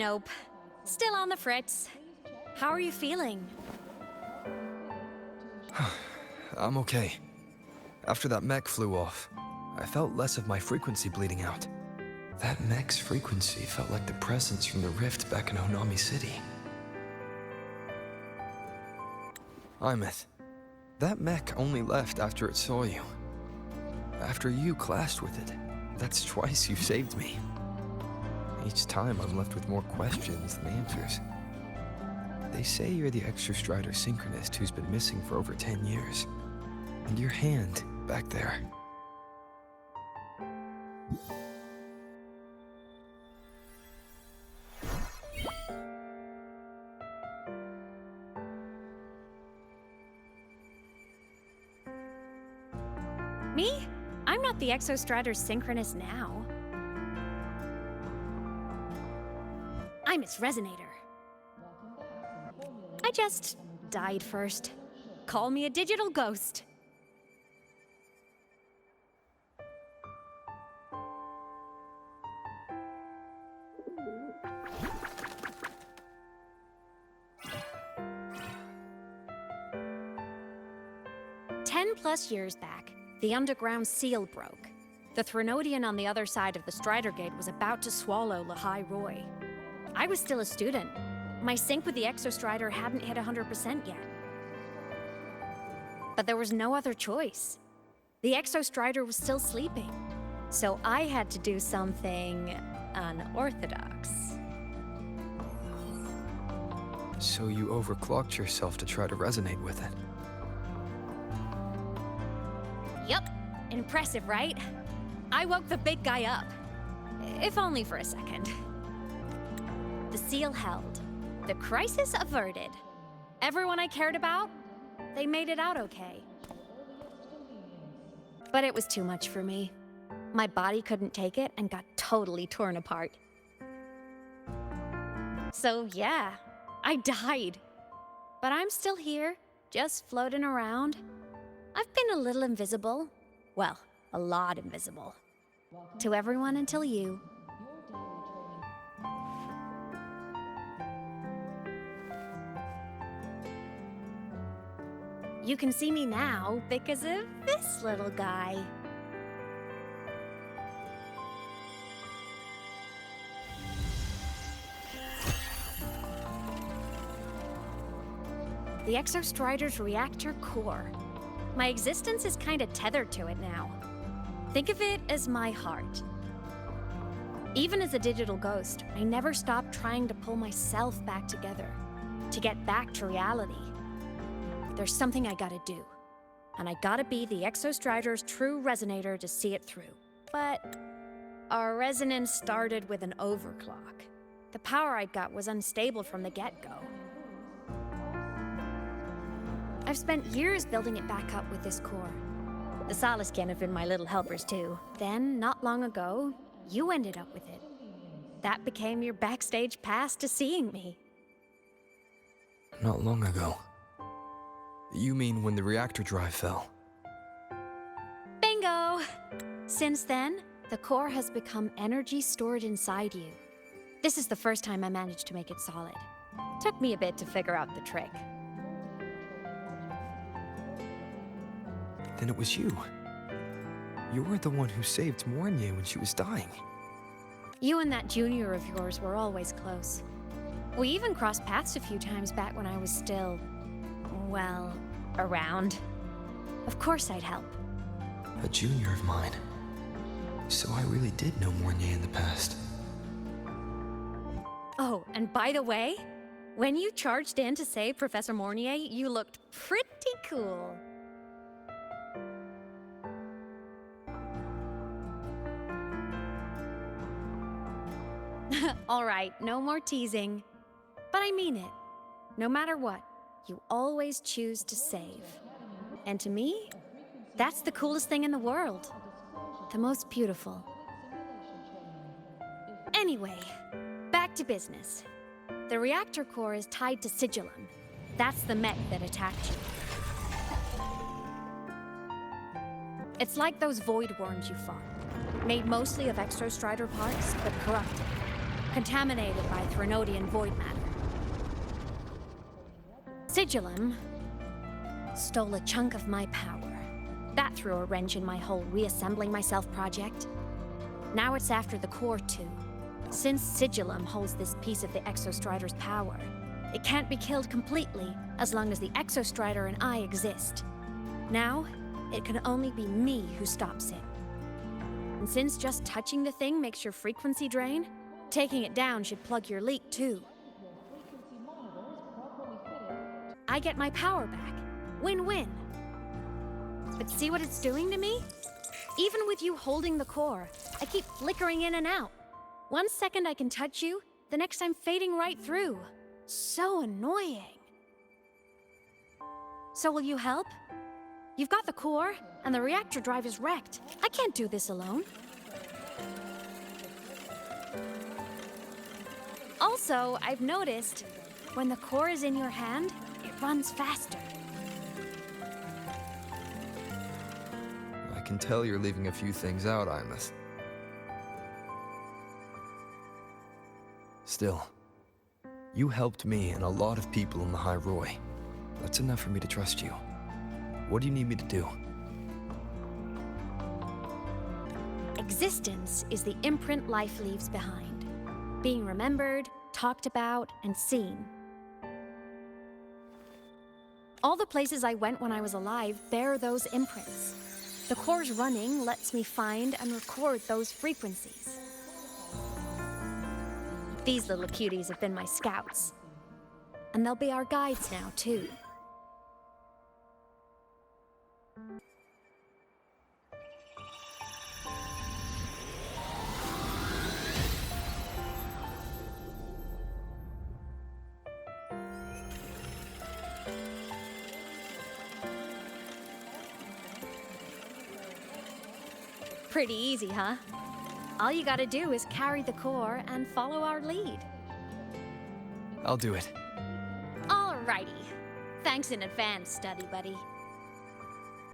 Nope. Still on the fritz. How are you feeling? I'm okay. After that mech flew off, I felt less of my frequency bleeding out. That mech's frequency felt like the presence from the rift back in Onami City. Aemeath, that mech only left after it saw you. After you clashed with it, that's twice you saved me. Each time I'm left with more questions than answers. They say you're the extra-strider synchronist who's been missing for over 10 years. And your hand, back there. Me? I'm not the exostrider synchronist now. I'm its resonator. I just died first. Call me a digital ghost. +10 years back, the underground seal broke. The Threnodian on the other side of the Strider Gate was about to swallow Lahai Roy. I was still a student. My sync with the Exostrider hadn't hit 100% yet. But there was no other choice. The Exostrider was still sleeping. So I had to do something unorthodox. So you overclocked yourself to try to resonate with it. Yup. Impressive, right? I woke the big guy up. If only for a second. The seal held. The crisis averted. Everyone I cared about, they made it out okay. But it was too much for me. My body couldn't take it and got totally torn apart. So yeah, I died. But I'm still here, just floating around. I've been a little invisible. Well, a lot invisible. To everyone until you. You can see me now because of this little guy. The Exostrider's reactor core. My existence is kinda tethered to it now. Think of it as my heart. Even as a digital ghost, I never stopped trying to pull myself back together, to get back to reality. There's something I gotta do, and I gotta be the Exostrider's true resonator to see it through. But our resonance started with an overclock. The power I got was unstable from the get-go. I've spent years building it back up with this core. The Solaskin have been my little helpers too. Then, not long ago, you ended up with it. That became your backstage pass to seeing me. Not long ago. You mean when the reactor drive fell? Bingo! Since then, the core has become energy stored inside you. This is the first time I managed to make it solid. Took me a bit to figure out the trick. Then it was you. You were the one who saved Mornye when she was dying. You and that junior of yours were always close. We even crossed paths a few times back when I was still, well, around. Of course I'd help. A junior of mine. So I really did know Mornye in the past. Oh, and by the way, when you charged in to save Professor Mornye, you looked pretty cool. All right, no more teasing. But I mean it. No matter what, you always choose to save. And to me, that's the coolest thing in the world. The most beautiful. Anyway, back to business. The reactor core is tied to Sigillum. That's the mech that attacked you. It's like those void worms you fought. Made mostly of Exostrider parts, but corrupted. contaminated by Threnodian void matter. Sigillum stole a chunk of my power. That threw a wrench in my whole reassembling myself project. Now it's after the core too. Since Sigillum holds this piece of the Exostrider's power, it can't be killed completely as long as the Exostrider and I exist. Now, it can only be me who stops it. And since just touching the thing makes your frequency drain, taking it down should plug your leak too. I get my power back. Win-win. But see what it's doing to me? Even with you holding the core, I keep flickering in and out. 1 second I can touch you, the next I'm fading right through. So annoying. So will you help? You've got the core, and the reactor drive is wrecked. I can't do this alone. Also, I've noticed, when the core is in your hand, it runs faster. I can tell you're leaving a few things out, Aemeath. Still, you helped me and a lot of people in the High Roy. That's enough for me to trust you. What do you need me to do? Existence is the imprint life leaves behind. Being remembered, talked about, and seen. All the places I went when I was alive bear those imprints. The core's running lets me find and record those frequencies. These little cuties have been my scouts. And they'll be our guides now, too. Pretty easy, huh? All you gotta do is carry the core and follow our lead. I'll do it. Alrighty. Thanks in advance, study buddy.